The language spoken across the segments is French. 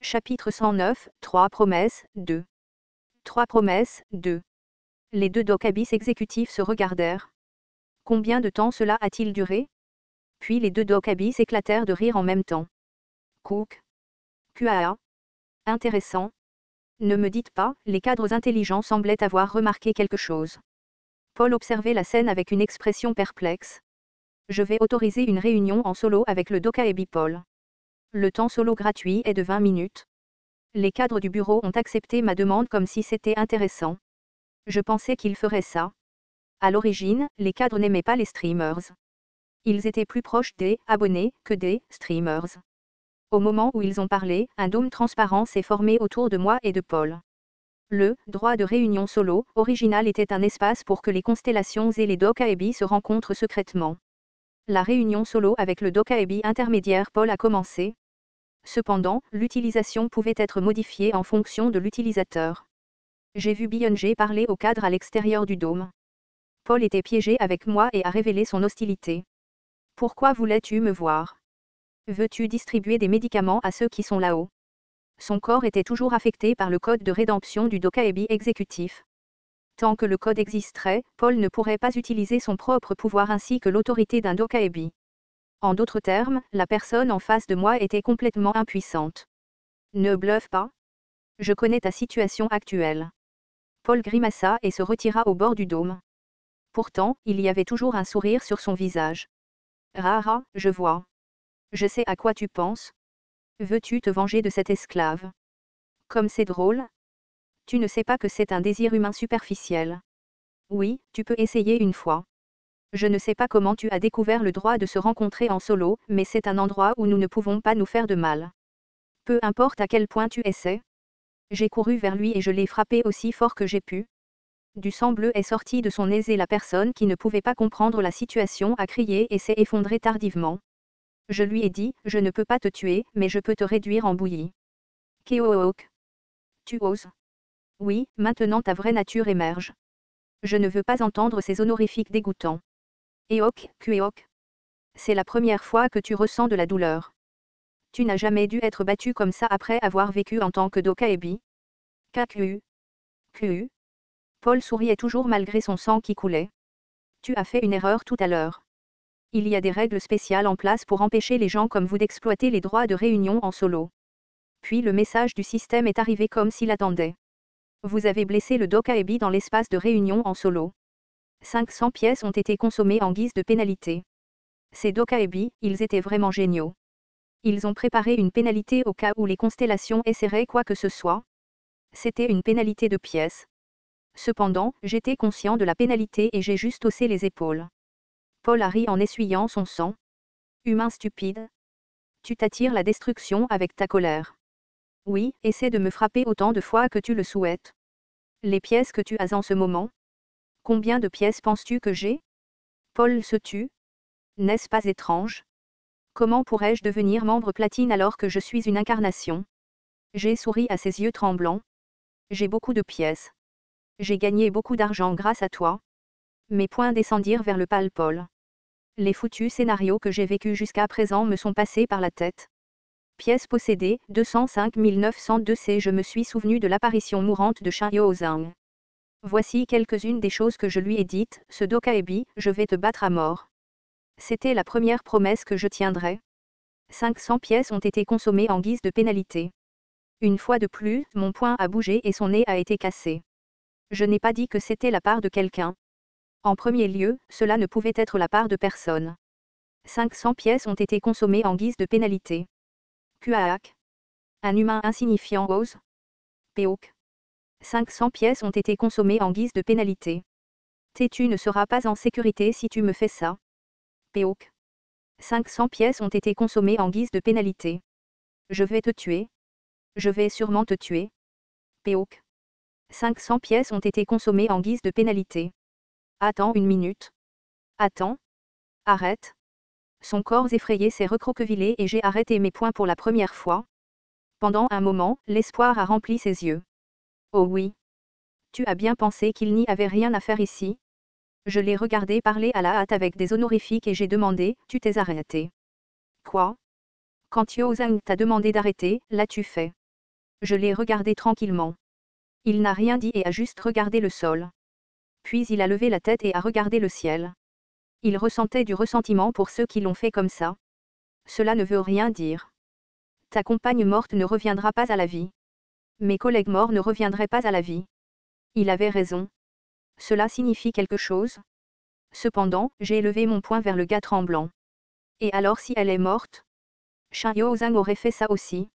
Chapitre 109, 3 promesses, 2. 3 promesses, 2. Les deux Dokabis exécutifs se regardèrent. Combien de temps cela a-t-il duré? Puis les deux Dokabis éclatèrent de rire en même temps. Cook. QAA. Intéressant. Ne me dites pas, les cadres intelligents semblaient avoir remarqué quelque chose. Paul observait la scène avec une expression perplexe. Je vais autoriser une réunion en solo avec le Dokaebi Paul. Le temps solo gratuit est de 20 minutes. Les cadres du bureau ont accepté ma demande comme si c'était intéressant. Je pensais qu'ils feraient ça. À l'origine, les cadres n'aimaient pas les streamers. Ils étaient plus proches des abonnés que des streamers. Au moment où ils ont parlé, un dôme transparent s'est formé autour de moi et de Paul. Le droit de réunion solo original était un espace pour que les constellations et les Dokaebi se rencontrent secrètement. La réunion solo avec le Dokaebi intermédiaire Paul a commencé. Cependant, l'utilisation pouvait être modifiée en fonction de l'utilisateur. J'ai vu Beyoncé parler au cadre à l'extérieur du dôme. Paul était piégé avec moi et a révélé son hostilité. Pourquoi voulais-tu me voir? Veux-tu distribuer des médicaments à ceux qui sont là-haut? Son corps était toujours affecté par le code de rédemption du Dokaebi exécutif. Tant que le code existerait, Paul ne pourrait pas utiliser son propre pouvoir ainsi que l'autorité d'un Dokaebi. En d'autres termes, la personne en face de moi était complètement impuissante. Ne bluffe pas. Je connais ta situation actuelle. Paul grimaça et se retira au bord du dôme. Pourtant, il y avait toujours un sourire sur son visage. Rara, je vois. Je sais à quoi tu penses. Veux-tu te venger de cet esclave? Comme c'est drôle. Tu ne sais pas que c'est un désir humain superficiel. Oui, tu peux essayer une fois. Je ne sais pas comment tu as découvert le droit de se rencontrer en solo, mais c'est un endroit où nous ne pouvons pas nous faire de mal. Peu importe à quel point tu essaies. J'ai couru vers lui et je l'ai frappé aussi fort que j'ai pu. Du sang bleu est sorti de son nez et la personne qui ne pouvait pas comprendre la situation a crié et s'est effondrée tardivement. Je lui ai dit, je ne peux pas te tuer, mais je peux te réduire en bouillie. Keook. Tu oses? Oui, maintenant ta vraie nature émerge. Je ne veux pas entendre ces honorifiques dégoûtants. Eok, Kueok. C'est la première fois que tu ressens de la douleur. Tu n'as jamais dû être battu comme ça après avoir vécu en tant que Dokaebi. KQ. QU. Paul souriait toujours malgré son sang qui coulait. Tu as fait une erreur tout à l'heure. Il y a des règles spéciales en place pour empêcher les gens comme vous d'exploiter les droits de réunion en solo. Puis le message du système est arrivé comme s'il attendait. Vous avez blessé le Dokaebi dans l'espace de réunion en solo. 500 pièces ont été consommées en guise de pénalité. Ces Dokaebi, ils étaient vraiment géniaux. Ils ont préparé une pénalité au cas où les constellations essaieraient quoi que ce soit. C'était une pénalité de pièces. Cependant, j'étais conscient de la pénalité et j'ai juste haussé les épaules. Paul a ri en essuyant son sang. Humain stupide. Tu t'attires la destruction avec ta colère. Oui, essaie de me frapper autant de fois que tu le souhaites. Les pièces que tu as en ce moment? Combien de pièces penses-tu que j'ai? Paul se tut. N'est-ce pas étrange? Comment pourrais-je devenir membre platine alors que je suis une incarnation? J'ai souri à ses yeux tremblants. J'ai beaucoup de pièces. J'ai gagné beaucoup d'argent grâce à toi. Mes poings descendirent vers le pâle Paul. Les foutus scénarios que j'ai vécus jusqu'à présent me sont passés par la tête. Pièces possédées, 205 902 C. Je me suis souvenu de l'apparition mourante de Shin Yo-Zhang. Voici quelques-unes des choses que je lui ai dites, ce Dokaebi, je vais te battre à mort. C'était la première promesse que je tiendrais. 500 pièces ont été consommées en guise de pénalité. Une fois de plus, mon poing a bougé et son nez a été cassé. Je n'ai pas dit que c'était la part de quelqu'un. En premier lieu, cela ne pouvait être la part de personne. 500 pièces ont été consommées en guise de pénalité. Kuaak. Un humain insignifiant ose. Peok. 500 pièces ont été consommées en guise de pénalité. Tu ne seras pas en sécurité si tu me fais ça. Peok. 500 pièces ont été consommées en guise de pénalité. Je vais te tuer. Je vais sûrement te tuer. Peok. 500 pièces ont été consommées en guise de pénalité. Attends une minute. Attends. Arrête. Son corps effrayé s'est recroquevillé et j'ai arrêté mes poings pour la première fois. Pendant un moment, l'espoir a rempli ses yeux. Oh oui. Tu as bien pensé qu'il n'y avait rien à faire ici? Je l'ai regardé parler à la hâte avec des honorifiques et j'ai demandé, tu t'es arrêté? Quoi? Quand Yo Zhang t'a demandé d'arrêter, l'as-tu fait? Je l'ai regardé tranquillement. Il n'a rien dit et a juste regardé le sol. Puis il a levé la tête et a regardé le ciel. Il ressentait du ressentiment pour ceux qui l'ont fait comme ça. Cela ne veut rien dire. Ta compagne morte ne reviendra pas à la vie. Mes collègues morts ne reviendraient pas à la vie. Il avait raison. Cela signifie quelque chose. Cependant, j'ai élevé mon poing vers le gars tremblant. Et alors si elle est morte? Shin Yo-Zhang aurait fait ça aussi.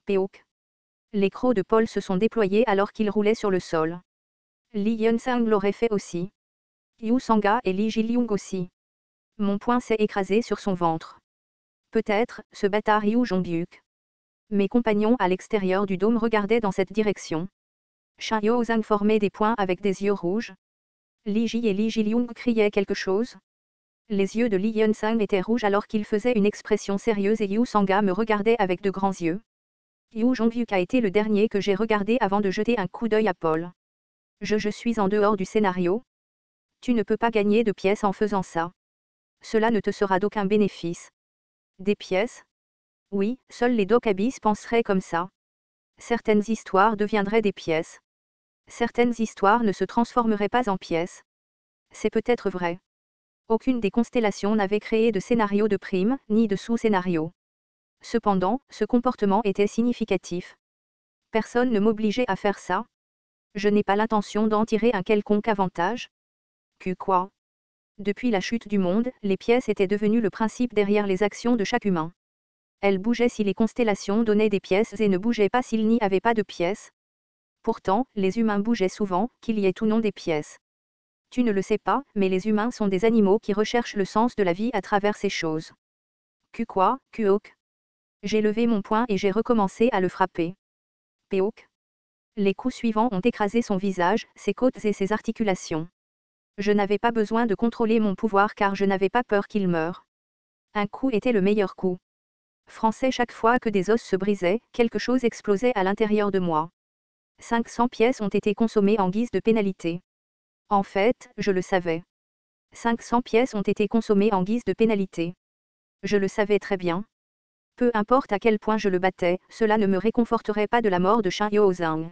Péok. Les crocs de Paul se sont déployés alors qu'il roulait sur le sol. Li Yunsang l'aurait fait aussi. Yu Sanga et Li Jiliung aussi. Mon poing s'est écrasé sur son ventre. Peut-être, ce bâtard Yu Jongbyuk. Mes compagnons à l'extérieur du dôme regardaient dans cette direction. Shin Yo-Zhang formait des poings avec des yeux rouges. Li Ji et Li Jiliung criaient quelque chose. Les yeux de Li Yunsang étaient rouges alors qu'il faisait une expression sérieuse et Yu Sanga me regardait avec de grands yeux. Yu Jongbyuk a été le dernier que j'ai regardé avant de jeter un coup d'œil à Paul. Je suis en dehors du scénario. Tu ne peux pas gagner de pièces en faisant ça. Cela ne te sera d'aucun bénéfice. Des pièces? Oui, seuls les Dokabis penseraient comme ça. Certaines histoires deviendraient des pièces. Certaines histoires ne se transformeraient pas en pièces. C'est peut-être vrai. Aucune des constellations n'avait créé de scénario de prime, ni de sous-scénario. Cependant, ce comportement était significatif. Personne ne m'obligeait à faire ça. Je n'ai pas l'intention d'en tirer un quelconque avantage. Que quoi? Depuis la chute du monde, les pièces étaient devenues le principe derrière les actions de chaque humain. Elles bougeaient si les constellations donnaient des pièces et ne bougeaient pas s'il n'y avait pas de pièces. Pourtant, les humains bougeaient souvent, qu'il y ait ou non des pièces. Tu ne le sais pas, mais les humains sont des animaux qui recherchent le sens de la vie à travers ces choses. Que quoi, Kuok? J'ai levé mon poing et j'ai recommencé à le frapper. Péok. Les coups suivants ont écrasé son visage, ses côtes et ses articulations. Je n'avais pas besoin de contrôler mon pouvoir car je n'avais pas peur qu'il meure. Un coup était le meilleur coup. Français, chaque fois que des os se brisaient, quelque chose explosait à l'intérieur de moi. 500 pièces ont été consommées en guise de pénalité. En fait, je le savais. 500 pièces ont été consommées en guise de pénalité. Je le savais très bien. Peu importe à quel point je le battais, cela ne me réconforterait pas de la mort de Shin Yo-Zhang.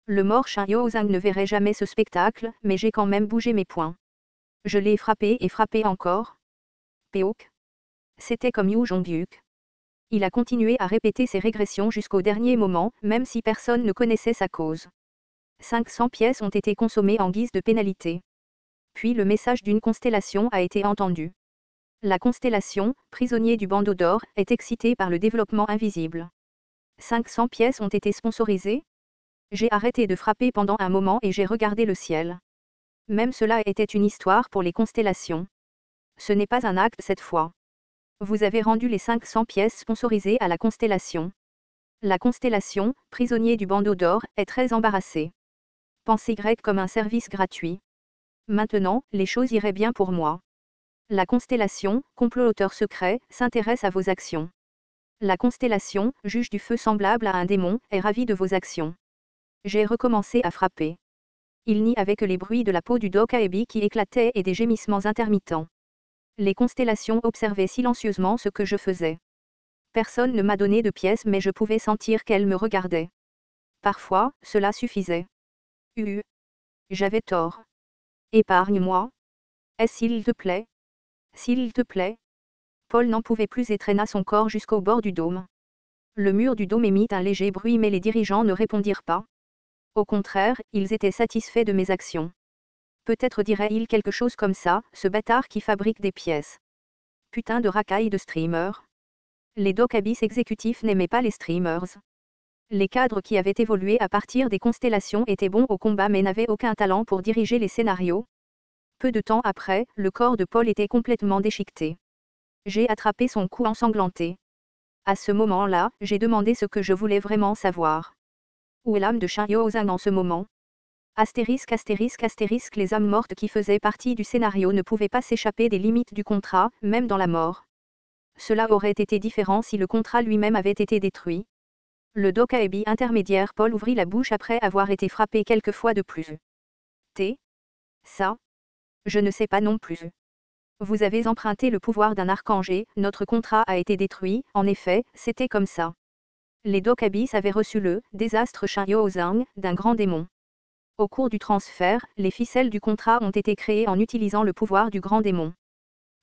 Le mort Shin Yo-Zhang ne verrait jamais ce spectacle, mais j'ai quand même bougé mes poings. Je l'ai frappé et frappé encore. Péok. C'était comme Yu Jongbyuk. Il a continué à répéter ses régressions jusqu'au dernier moment, même si personne ne connaissait sa cause. 500 pièces ont été consommées en guise de pénalité. Puis le message d'une constellation a été entendu. La constellation, prisonnier du bandeau d'or, est excitée par le développement invisible. 500 pièces ont été sponsorisées. J'ai arrêté de frapper pendant un moment et j'ai regardé le ciel. Même cela était une histoire pour les constellations. Ce n'est pas un acte cette fois. Vous avez rendu les 500 pièces sponsorisées à la constellation. La constellation, prisonnier du bandeau d'or, est très embarrassée. Pensez grec comme un service gratuit. Maintenant, les choses iraient bien pour moi. La constellation, comploteur secret, s'intéresse à vos actions. La constellation, juge du feu semblable à un démon, est ravie de vos actions. J'ai recommencé à frapper. Il n'y avait que les bruits de la peau du Dokaebi qui éclataient et des gémissements intermittents. Les constellations observaient silencieusement ce que je faisais. Personne ne m'a donné de pièces mais je pouvais sentir qu'elles me regardaient. Parfois, cela suffisait. J'avais tort. Épargne-moi. S'il te plaît. S'il te plaît. Paul n'en pouvait plus et traîna son corps jusqu'au bord du dôme. Le mur du dôme émit un léger bruit mais les dirigeants ne répondirent pas. Au contraire, ils étaient satisfaits de mes actions. Peut-être dirait-il quelque chose comme ça, ce bâtard qui fabrique des pièces. Putain de racaille de streamer. Les Dokabis exécutifs n'aimaient pas les streamers. Les cadres qui avaient évolué à partir des constellations étaient bons au combat mais n'avaient aucun talent pour diriger les scénarios. Peu de temps après, le corps de Paul était complètement déchiqueté. J'ai attrapé son cou ensanglanté. À ce moment-là, j'ai demandé ce que je voulais vraiment savoir. Où est l'âme de Shin Yo-Zhang en ce moment? Astérisque astérisque astérisque les âmes mortes qui faisaient partie du scénario ne pouvaient pas s'échapper des limites du contrat, même dans la mort. Cela aurait été différent si le contrat lui-même avait été détruit. Le Dokaebi intermédiaire Paul ouvrit la bouche après avoir été frappé quelques fois de plus. Ça? Je ne sais pas non plus. Vous avez emprunté le pouvoir d'un archange et notre contrat a été détruit, en effet, c'était comme ça. Les Dokabis avaient reçu le désastre Shinyo-Zang d'un grand démon. Au cours du transfert, les ficelles du contrat ont été créées en utilisant le pouvoir du grand démon.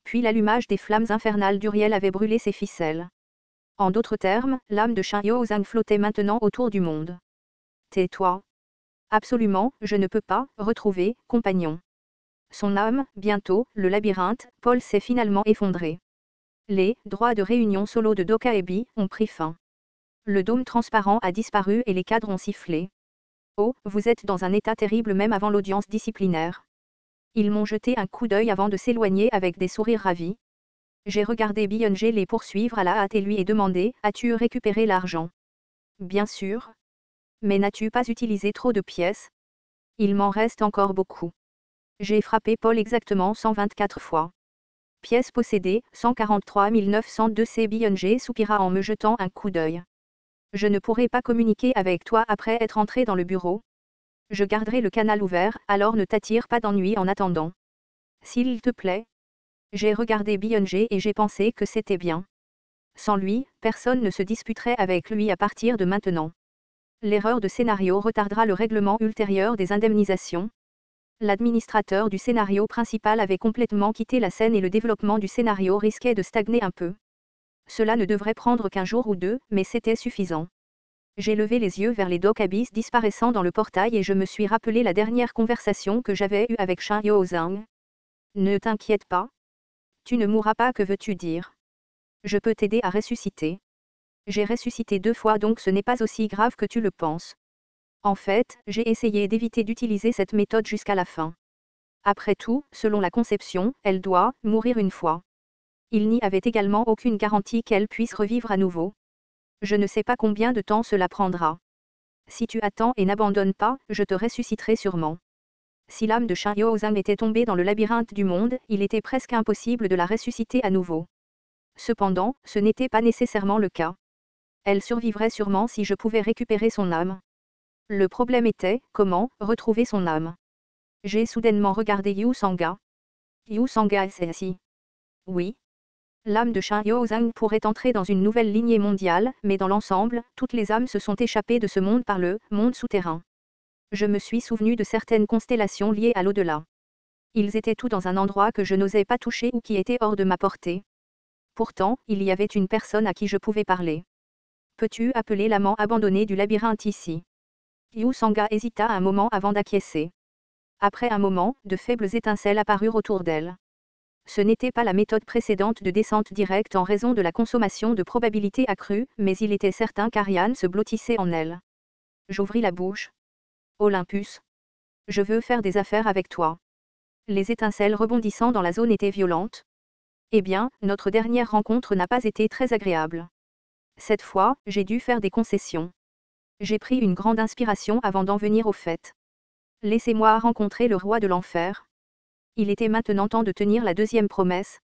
Puis l'allumage des flammes infernales d'Uriel avait brûlé ces ficelles. En d'autres termes, l'âme de Shinyo-Zang flottait maintenant autour du monde. Tais-toi. Absolument, je ne peux pas retrouver compagnon. Son âme, bientôt, le labyrinthe, Paul s'est finalement effondré. Les droits de réunion solo de Dokaebi ont pris fin. Le dôme transparent a disparu et les cadres ont sifflé. Oh, vous êtes dans un état terrible même avant l'audience disciplinaire. Ils m'ont jeté un coup d'œil avant de s'éloigner avec des sourires ravis. J'ai regardé Byung-jae les poursuivre à la hâte et lui ai demandé, as-tu récupéré l'argent? Bien sûr. Mais n'as-tu pas utilisé trop de pièces? Il m'en reste encore beaucoup. J'ai frappé Paul exactement 124 fois. Pièces possédées, 143 902. C. Byung-jae soupira en me jetant un coup d'œil. Je ne pourrai pas communiquer avec toi après être entré dans le bureau. Je garderai le canal ouvert, alors ne t'attire pas d'ennui en attendant. S'il te plaît. J'ai regardé Byung-jae et j'ai pensé que c'était bien. Sans lui, personne ne se disputerait avec lui à partir de maintenant. L'erreur de scénario retardera le règlement ultérieur des indemnisations. L'administrateur du scénario principal avait complètement quitté la scène et le développement du scénario risquait de stagner un peu. Cela ne devrait prendre qu'un jour ou deux, mais c'était suffisant. J'ai levé les yeux vers les Dokabis disparaissant dans le portail et je me suis rappelé la dernière conversation que j'avais eue avec Shinyo-Zang. Ne t'inquiète pas. Tu ne mourras pas, que veux-tu dire? Je peux t'aider à ressusciter. J'ai ressuscité 2 fois donc ce n'est pas aussi grave que tu le penses. En fait, j'ai essayé d'éviter d'utiliser cette méthode jusqu'à la fin. Après tout, selon la conception, elle doit mourir une fois. Il n'y avait également aucune garantie qu'elle puisse revivre à nouveau. Je ne sais pas combien de temps cela prendra. Si tu attends et n'abandonnes pas, je te ressusciterai sûrement. Si l'âme de Shinyo-Zang était tombée dans le labyrinthe du monde, il était presque impossible de la ressusciter à nouveau. Cependant, ce n'était pas nécessairement le cas. Elle survivrait sûrement si je pouvais récupérer son âme. Le problème était, comment retrouver son âme? J'ai soudainement regardé Yu Sanga. Yu Sanga est assis. Oui. L'âme de Shinyo-Zang pourrait entrer dans une nouvelle lignée mondiale, mais dans l'ensemble, toutes les âmes se sont échappées de ce monde par le monde souterrain. Je me suis souvenu de certaines constellations liées à l'au-delà. Ils étaient tous dans un endroit que je n'osais pas toucher ou qui était hors de ma portée. Pourtant, il y avait une personne à qui je pouvais parler. Peux-tu appeler l'amant abandonné du labyrinthe ici? Yu Sanga hésita un moment avant d'acquiescer. Après un moment, de faibles étincelles apparurent autour d'elle. Ce n'était pas la méthode précédente de descente directe en raison de la consommation de probabilités accrues, mais il était certain qu'Ariane se blottissait en elle. J'ouvris la bouche. Olympus. Je veux faire des affaires avec toi. Les étincelles rebondissant dans la zone étaient violentes. Eh bien, notre dernière rencontre n'a pas été très agréable. Cette fois, j'ai dû faire des concessions. J'ai pris une grande inspiration avant d'en venir au fait. Laissez-moi rencontrer le roi de l'enfer. Il était maintenant temps de tenir la deuxième promesse.